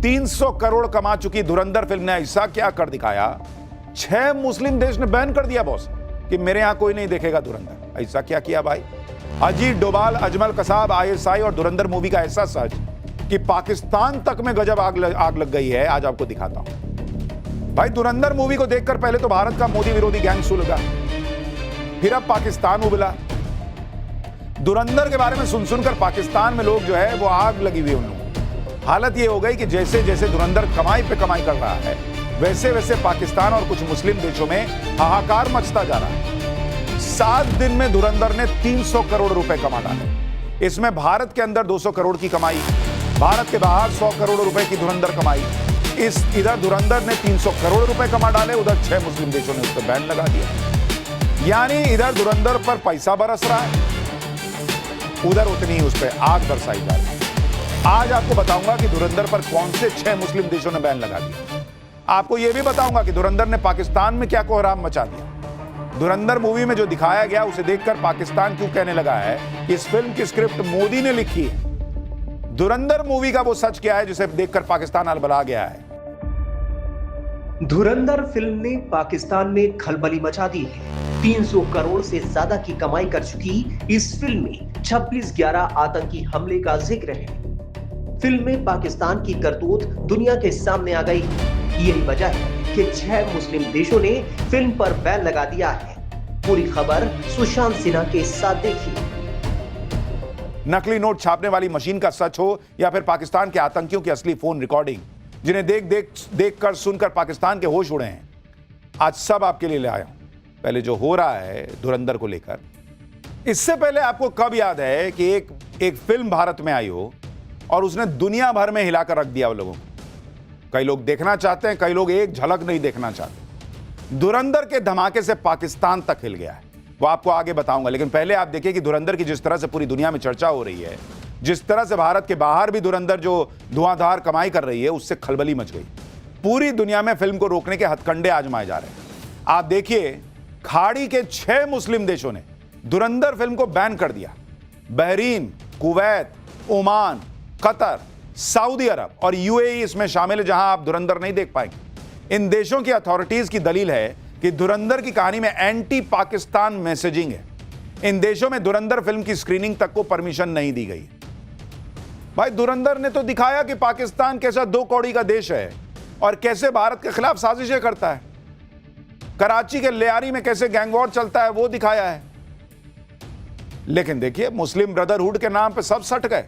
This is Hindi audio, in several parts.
300 करोड़ कमा चुकी धुरंधर फिल्म ने ऐसा क्या कर दिखाया, 6 मुस्लिम देश ने बैन कर दिया बॉस कि मेरे यहां कोई नहीं देखेगा धुरंधर। ऐसा क्या किया भाई? अजीत डोभाल, अजमल कसाब, आईएसआई और धुरंधर मूवी का ऐसा सच कि पाकिस्तान तक में गजब आग लग गई है। आज आपको दिखाता हूं भाई। धुरंधर मूवी को देखकर पहले तो भारत का मोदी विरोधी गैंग सुलगा, फिर अब पाकिस्तान उबला। धुरंधर के बारे में सुन सुनकर पाकिस्तान में लोग जो है वो आग लगी हुई उन लोगों। हालत ये हो गई कि जैसे जैसे धुरंधर कमाई पे कमाई कर रहा है, वैसे वैसे पाकिस्तान और कुछ मुस्लिम देशों में हाहाकार मचता जा रहा है। 7 दिन में धुरंधर ने 300 करोड़ रुपए कमा डाले। इसमें भारत के अंदर 200 करोड़ की कमाई, भारत के बाहर 100 करोड़ रुपए की धुरंधर कमाई। इधर धुरंधर ने 300 करोड़ रुपए कमा डाले, उधर 6 मुस्लिम देशों ने उस पर बैन लगा दिया। यानी इधर धुरंधर पर पैसा बरस रहा है, उधर उतनी ही उस पर आग बरसाई जा रही है। आज आपको बताऊंगा कि धुरंधर पर कौन से 6 मुस्लिम देशों ने बैन लगा दिया। आपको यह भी बताऊंगा कि धुरंधर ने पाकिस्तान में क्या कोहराम मचा दिया। धुरंधर मूवी में जो दिखाया गया उसे देखकर पाकिस्तान क्यों कहने लगा है कि इस फिल्म की स्क्रिप्ट मोदी ने लिखी है। धुरंधर मूवी का वो सच क्या है जिसे देखकर पाकिस्तान अलबला गया है। धुरंधर फिल्म ने पाकिस्तान में खलबली मचा दी है। 300 करोड़ से ज्यादा की कमाई कर चुकी इस फिल्म में 26/11 आतंकी हमले का जिक्र है। फिल्म में पाकिस्तान की करतूत दुनिया के सामने आ गई। यही वजह है कि 6 मुस्लिम देशों ने फिल्म पर बैन लगा दिया है। पूरी खबर सुशांत सिन्हा के साथ देखिए। नकली नोट छापने वाली मशीन का सच हो या फिर पाकिस्तान के आतंकियों की असली फोन रिकॉर्डिंग, जिन्हें देख कर सुनकर पाकिस्तान के होश उड़े हैं, आज सब आपके लिए ले आया हूं। पहले जो हो रहा है धुरंधर को लेकर, इससे पहले आपको कब याद है कि एक फिल्म भारत में आई हो और उसने दुनिया भर में हिलाकर रख दिया वो लोगों को। कई लोग देखना चाहते हैं, कई लोग एक झलक नहीं देखना चाहते। धुरंधर के धमाके से पाकिस्तान तक हिल गया है, वो आपको आगे बताऊंगा। लेकिन पहले आप देखिए कि धुरंधर की जिस तरह से पूरी दुनिया में चर्चा हो रही है, जिस तरह से भारत के बाहर भी धुरंधर जो धुआंधार कमाई कर रही है, उससे खलबली मच गई। पूरी दुनिया में फिल्म को रोकने के हथकंडे आजमाए जा रहे हैं। आप देखिए, खाड़ी के 6 मुस्लिम देशों ने धुरंधर फिल्म को बैन कर दिया। Bahrain, Kuwait, Oman, Qatar, Saudi Arab और यूएई इसमें शामिल है, जहां आप धुरंधर नहीं देख पाएंगे। इन देशों की अथॉरिटीज की दलील है कि धुरंधर की कहानी में एंटी पाकिस्तान मैसेजिंग है। इन देशों में धुरंधर फिल्म की स्क्रीनिंग तक को परमिशन नहीं दी गई। भाई, धुरंधर ने तो दिखाया कि पाकिस्तान कैसा 2 कौड़ी का देश है और कैसे भारत के खिलाफ साजिशें करता है। कराची के लियारी में कैसे गैंगवॉर चलता है वो दिखाया है। लेकिन देखिए, मुस्लिम ब्रदरहुड के नाम पे सब सट गए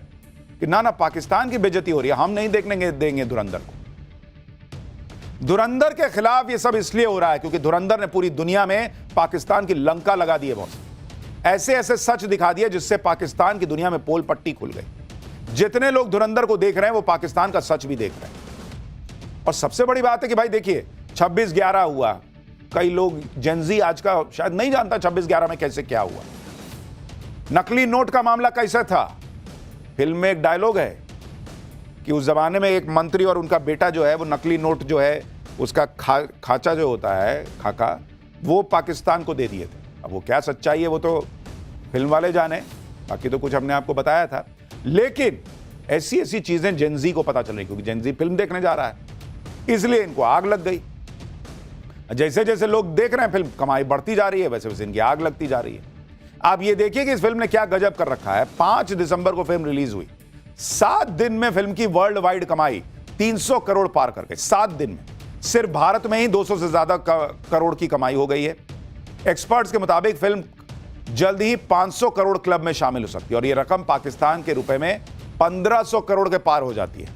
कि ना पाकिस्तान की बेइज्जती हो रही है, हम नहीं देखने देंगे धुरंधर को। धुरंधर के खिलाफ ये सब इसलिए हो रहा है क्योंकि धुरंधर ने पूरी दुनिया में पाकिस्तान की लंका लगा दी है। बहुत ऐसे ऐसे सच दिखा दिए जिससे पाकिस्तान की दुनिया में पोल पट्टी खुल गई। जितने लोग धुरंधर को देख रहे हैं वो पाकिस्तान का सच भी देख रहे हैं। और सबसे बड़ी बात है कि भाई देखिए, 26/11 हुआ। कई लोग जेनजी आज का शायद नहीं जानता 26/11 में कैसे क्या हुआ। नकली नोट का मामला कैसे था। फिल्म में एक डायलॉग है कि उस जमाने में एक मंत्री और उनका बेटा जो है वो नकली नोट जो है उसका खाचा जो होता है, खाका, वो पाकिस्तान को दे दिए थे। अब वो क्या सच्चाई है वो तो फिल्म वाले जाने, बाकी तो कुछ हमने आपको बताया था। लेकिन ऐसी ऐसी चीजें जेनजी को पता चल रही, क्योंकि जेनजी फिल्म देखने जा रहा है, इसलिए इनको आग लग गई। जैसे जैसे लोग देख रहे हैं फिल्म, कमाई बढ़ती जा रही है, वैसे वैसे इनकी आग लगती जा रही है। आप ये देखिए कि इस फिल्म ने क्या गजब कर रखा है। 5 दिसंबर को फिल्म रिलीज हुई। 7 दिन में फिल्म की वर्ल्ड वाइड कमाई 300 करोड़ पार कर गई। 7 दिन में सिर्फ भारत में ही 200 से ज्यादा करोड़ की कमाई हो गई है। एक्सपर्ट्स के मुताबिक फिल्म जल्द ही 500 करोड़ क्लब में शामिल हो सकती है और यह रकम पाकिस्तान के रुपए में 1500 करोड़ के पार हो जाती है।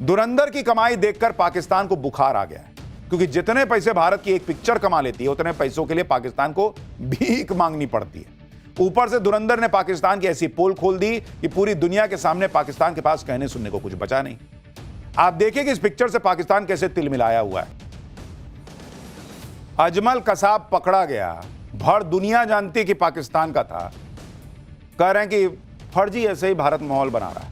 धुरंधर की कमाई देखकर पाकिस्तान को बुखार आ गया है, क्योंकि जितने पैसे भारत की एक पिक्चर कमा लेती है उतने पैसों के लिए पाकिस्तान को भीख मांगनी पड़ती है। ऊपर से धुरंधर ने पाकिस्तान की ऐसी पोल खोल दी कि पूरी दुनिया के सामने पाकिस्तान के पास कहने सुनने को कुछ बचा नहीं। आप देखिए कि इस पिक्चर से पाकिस्तान कैसे तिलमिलाया हुआ है। अजमल कसाब पकड़ा गया, भर दुनिया जानती कि पाकिस्तान का था। कह रहे हैं कि फर्जी ऐसे ही भारत माहौल बना रहा है।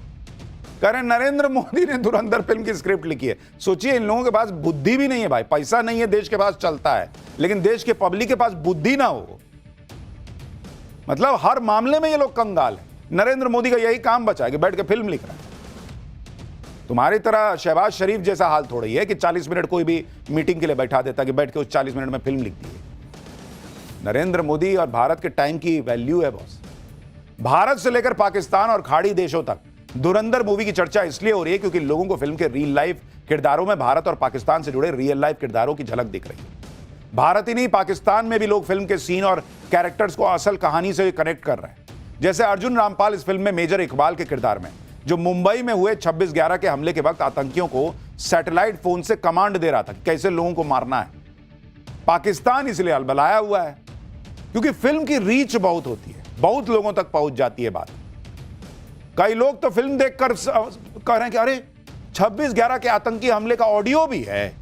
कह रहे हैं नरेंद्र मोदी ने धुरंधर फिल्म की स्क्रिप्ट लिखी है। सोचिए, इन लोगों के पास बुद्धि भी नहीं है भाई, पैसा नहीं है, देश के पास चलता है, लेकिन देश के पब्लिक के पास बुद्धि ना हो, मतलब हर मामले में ये लोग कंगाल है। नरेंद्र मोदी का यही काम बचा है कि बैठ के फिल्म लिख रहा है। तुम्हारी तरह शहबाज शरीफ जैसा हाल थोड़ा ही है कि 40 मिनट कोई भी मीटिंग के लिए बैठा देता कि बैठ के उस 40 मिनट में फिल्म लिख दी है। नरेंद्र मोदी और भारत के टाइम की वैल्यू है बॉस। भारत से लेकर पाकिस्तान और खाड़ी देशों तक धुरंधर मूवी की चर्चा इसलिए हो रही है क्योंकि लोगों को फिल्म के रियल लाइफ किरदारों में भारत और पाकिस्तान से जुड़े रियल लाइफ किरदारों की झलक दिख रही है। भारत ही नहीं, पाकिस्तान में भी लोग फिल्म के सीन और कैरेक्टर्स को असल कहानी से कनेक्ट कर रहे हैं। जैसे अर्जुन रामपाल इस फिल्म में मेजर इकबाल के किरदार में, जो मुंबई में हुए 26/11 के हमले के वक्त आतंकियों को सैटेलाइट फोन से कमांड दे रहा था कि कैसे लोगों को मारना है। पाकिस्तान इसलिए अलबलाया हुआ है क्योंकि फिल्म की रीच बहुत होती है, बहुत लोगों तक पहुंच जाती है बात। कई लोग तो फिल्म देखकर कह रहे हैं कि अरे 26/11 के आतंकी हमले का ऑडियो भी है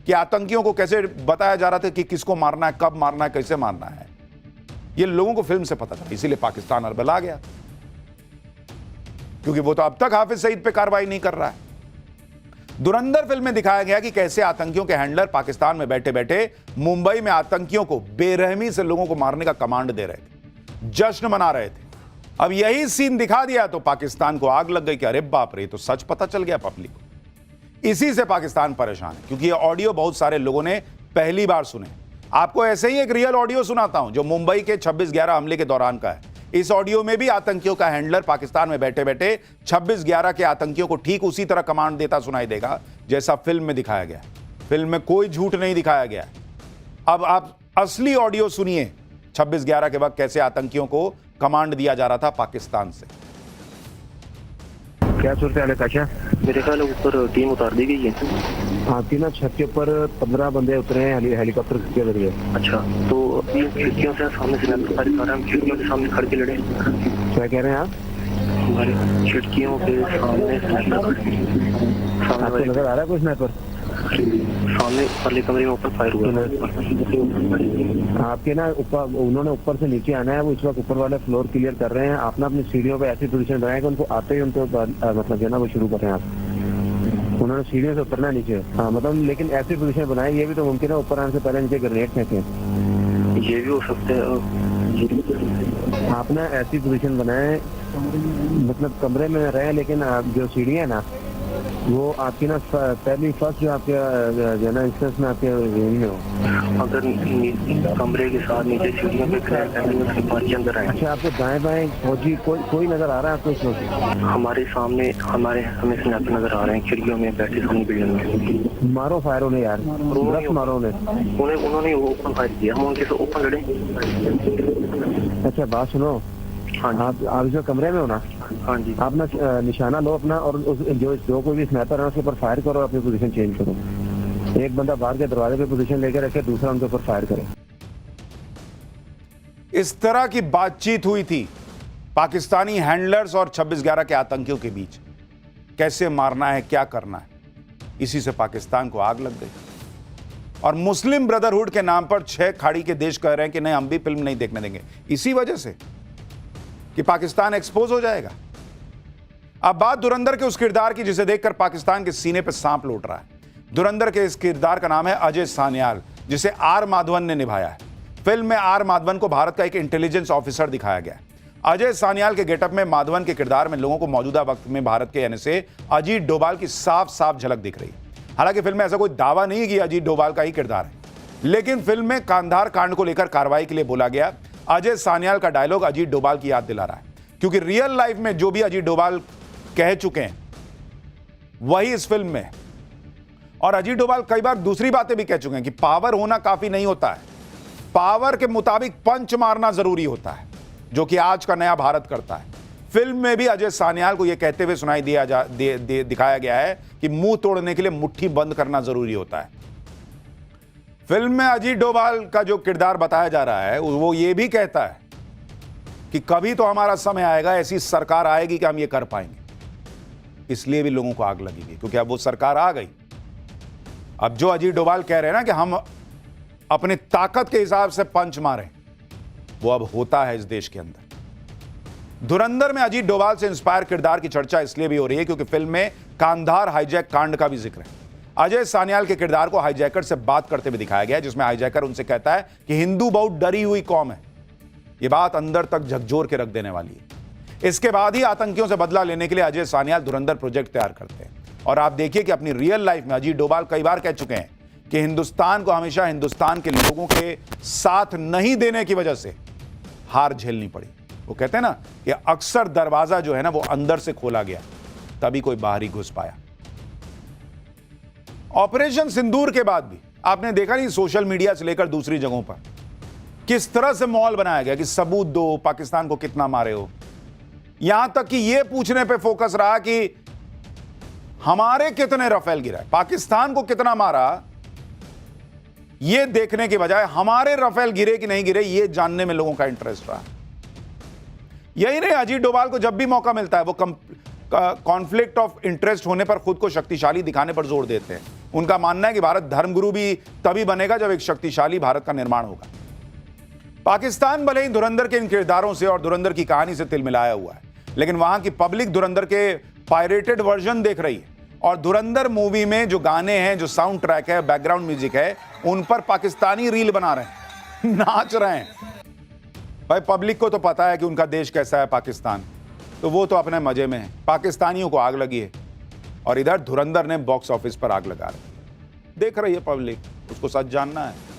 कि आतंकियों को कैसे बताया जा रहा था कि किसको मारना है, कब मारना है, कैसे मारना है। ये लोगों को फिल्म से पता था, इसीलिए पाकिस्तान अलबला गया क्योंकि वो तो अब तक हाफिज सईद पे कार्रवाई नहीं कर रहा है। धुरंधर फिल्म में दिखाया गया कि कैसे आतंकियों के हैंडलर पाकिस्तान में बैठे बैठे मुंबई में आतंकियों को बेरहमी से लोगों को मारने का कमांड दे रहे थे, जश्न मना रहे थे। अब यही सीन दिखा दिया तो पाकिस्तान को आग लग गई कि अरे बाप रे, तो सच पता चल गया पब्लिक को। इसी से पाकिस्तान परेशान है क्योंकि ये ऑडियो बहुत सारे लोगों ने पहली बार सुने। आपको ऐसे ही एक रियल ऑडियो सुनाता हूं जो मुंबई के 26/11 हमले के दौरान का है। इस ऑडियो में भी आतंकियों का हैंडलर पाकिस्तान में बैठे बैठे 26/11 के आतंकियों को ठीक उसी तरह कमांड देता सुनाई देगा जैसा फिल्म में दिखाया गया। फिल्म में कोई झूठ नहीं दिखाया गया। अब आप असली ऑडियो सुनिए 26/11 के वक्त कैसे आतंकियों को कमांड दिया जा रहा था पाकिस्तान से। क्या सूरत हाल है काशा? मेरे ख्याल है ऊपर टीम उतार दी गई है। हाँ, तीन छत के ऊपर 15 बंदे उतरे हैं हेलीकॉप्टर के जरिए। अच्छा, तो ये खिड़कियों से सामने से हम खिड़कियों के सामने खड़ के लड़े। क्या कह रहे हैं आप? हमारे खिड़कियों के सामने आपको नजर आ रहा है कुछ स्नाइपर? सामने वाले कमरे में ऊपर फायर हुआ। आपके ना ऊपर, उन्होंने ऊपर से नीचे आना है, वो इस वक्त ऊपर वाले फ्लोर क्लियर कर रहे हैं। आप ना अपनी सीढ़ियों पे ऐसी पोजीशन बनाए कि उनको आते ही उनको मतलब जो है ना वो शुरू कर रहे हैं आप। उन्होंने सीढ़ियों से उतरना है नीचे। हाँ मतलब, लेकिन ऐसी पोजीशन बनाए, ये भी तो मुमकिन है ऊपर आने से पहले नीचे ग्रेनेड फेंके। ये भी हो सकता है। आप ना ऐसी पोजीशन बनाए, मतलब कमरे में रहे, लेकिन जो सीढ़ियाँ है ना वो आपकी ना पहली फर्स्ट जो आपके जो है ना इंस्टेंस में आपके रूम में हो। अगर कमरे के साथ नीचे सीढ़ियों पे पानी अंदर आए। अच्छा, आपको दाएं बाएं फौजी कोई नजर आ रहा है आपको इस वक्त? हमारे सामने हमें स्नैपर नजर आ रहे हैं खिड़कियों में बैठे सामने बिल्डिंग में। मारो फायर उन्हें यार, बस मारो उन्होंने ओपन फायर किया, हम उनके से ओपन लड़े। अच्छा बात सुनो, हाँ आप इस कमरे में हो ना? हाँ जी। आप ना निशाना लो अपना और जो कोई भी स्नाइपर है उसके ऊपर फायर करो और अपनी पोजीशन चेंज करो। एक बंदा बाहर के दरवाजे पे पोजीशन लेकर रखे, दूसरा उनके ऊपर फायर करे। इस तरह की बातचीत हुई थी पाकिस्तानी हैंडलर्स और 26/11 के आतंकियों के बीच, कैसे मारना है, क्या करना है। इसी से पाकिस्तान को आग लग गई और मुस्लिम ब्रदरहुड के नाम पर 6 खाड़ी के देश कह रहे हैं कि नहीं, हम भी फिल्म नहीं देखने देंगे, इसी वजह से कि पाकिस्तान एक्सपोज हो जाएगा। अब बात धुरंधर के उस किरदार की जिसे देखकर पाकिस्तान के सीने पर सांप लौट रहा है। धुरंधर के इस किरदार का नाम है अजय सान्याल, जिसे आर माधवन ने निभाया है। फिल्म में आर माधवन को भारत का एक इंटेलिजेंस ऑफिसर दिखाया गया है। अजय सान्याल के गेटअप में माधवन के किरदार में लोगों को मौजूदा वक्त में भारत के यानी से अजीत डोभाल की साफ साफ झलक दिख रही है। हालांकि फिल्म में ऐसा कोई दावा नहीं कि अजीत डोभाल का ही किरदार है, लेकिन फिल्म में कांधार कांड को लेकर कार्रवाई के लिए बोला गया अजय सान्याल का डायलॉग अजीत डोभाल की याद दिला रहा है, क्योंकि रियल लाइफ में जो भी अजीत डोभाल कह चुके हैं वही इस फिल्म में। और अजीत डोभाल कई बार दूसरी बातें भी कह चुके हैं कि पावर होना काफी नहीं होता है, पावर के मुताबिक पंच मारना जरूरी होता है, जो कि आज का नया भारत करता है। फिल्म में भी अजय सान्याल को यह कहते हुए सुनाई दिखाया गया है कि मुंह तोड़ने के लिए मुट्ठी बंद करना जरूरी होता है। फिल्म में अजीत डोभाल का जो किरदार बताया जा रहा है वो ये भी कहता है कि कभी तो हमारा समय आएगा, ऐसी सरकार आएगी कि हम ये कर पाएंगे। इसलिए भी लोगों को आग लगेगी क्योंकि अब वो सरकार आ गई। अब जो अजीत डोभाल कह रहे हैं ना कि हम अपनी ताकत के हिसाब से पंच मारें, वो अब होता है इस देश के अंदर। धुरंधर में अजीत डोभाल से इंस्पायर किरदार की चर्चा इसलिए भी हो रही है क्योंकि फिल्म में कांधार हाईजैक कांड का भी जिक्र है। अजय सान्याल के किरदार को हाईजैकर से बात करते हुए दिखाया गया है, जिसमें हाईजैकर उनसे कहता है कि हिंदू बहुत डरी हुई कौम है। यह बात अंदर तक झकझोर के रख देने वाली है। इसके बाद ही आतंकियों से बदला लेने के लिए अजय सान्याल धुरंधर प्रोजेक्ट तैयार करते हैं। और आप देखिए कि अपनी रियल लाइफ में अजीत डोभाल कई बार कह चुके हैं कि हिंदुस्तान को हमेशा हिंदुस्तान के लोगों के साथ नहीं देने की वजह से हार झेलनी पड़ी। वो कहते हैं ना कि अक्सर दरवाजा जो है ना वो अंदर से खोला गया, तभी कोई बाहर ही घुस पाया। ऑपरेशन सिंदूर के बाद भी आपने देखा नहीं, सोशल मीडिया से लेकर दूसरी जगहों पर किस तरह से माहौल बनाया गया कि सबूत दो, पाकिस्तान को कितना मारे हो। यहां तक कि यह पूछने पे फोकस रहा कि हमारे कितने राफेल गिराए, पाकिस्तान को कितना मारा, यह देखने के बजाय हमारे राफेल गिरे कि नहीं गिरे यह जानने में लोगों का इंटरेस्ट रहा। यही नहीं, अजीत डोभाल को जब भी मौका मिलता है वो कॉन्फ्लिक्ट ऑफ इंटरेस्ट होने पर खुद को शक्तिशाली दिखाने पर जोर देते हैं। उनका मानना है कि भारत धर्मगुरु भी तभी बनेगा जब एक शक्तिशाली भारत का निर्माण होगा। पाकिस्तान भले ही धुरंधर के इन किरदारों से और धुरंधर की कहानी से तिलमिलाया हुआ है, लेकिन वहां की पब्लिक धुरंधर के पायरेटेड वर्जन देख रही है और धुरंधर मूवी में जो गाने हैं, जो साउंड ट्रैक है, बैकग्राउंड म्यूजिक है, उन पर पाकिस्तानी रील बना रहे हैं, नाच रहे हैं। भाई पब्लिक को तो पता है कि उनका देश कैसा है पाकिस्तान, तो वो तो अपने मजे में है। पाकिस्तानियों को आग लगी है और इधर धुरंधर ने बॉक्स ऑफिस पर आग लगा रही है। देख रही है पब्लिक, उसको सच जानना है।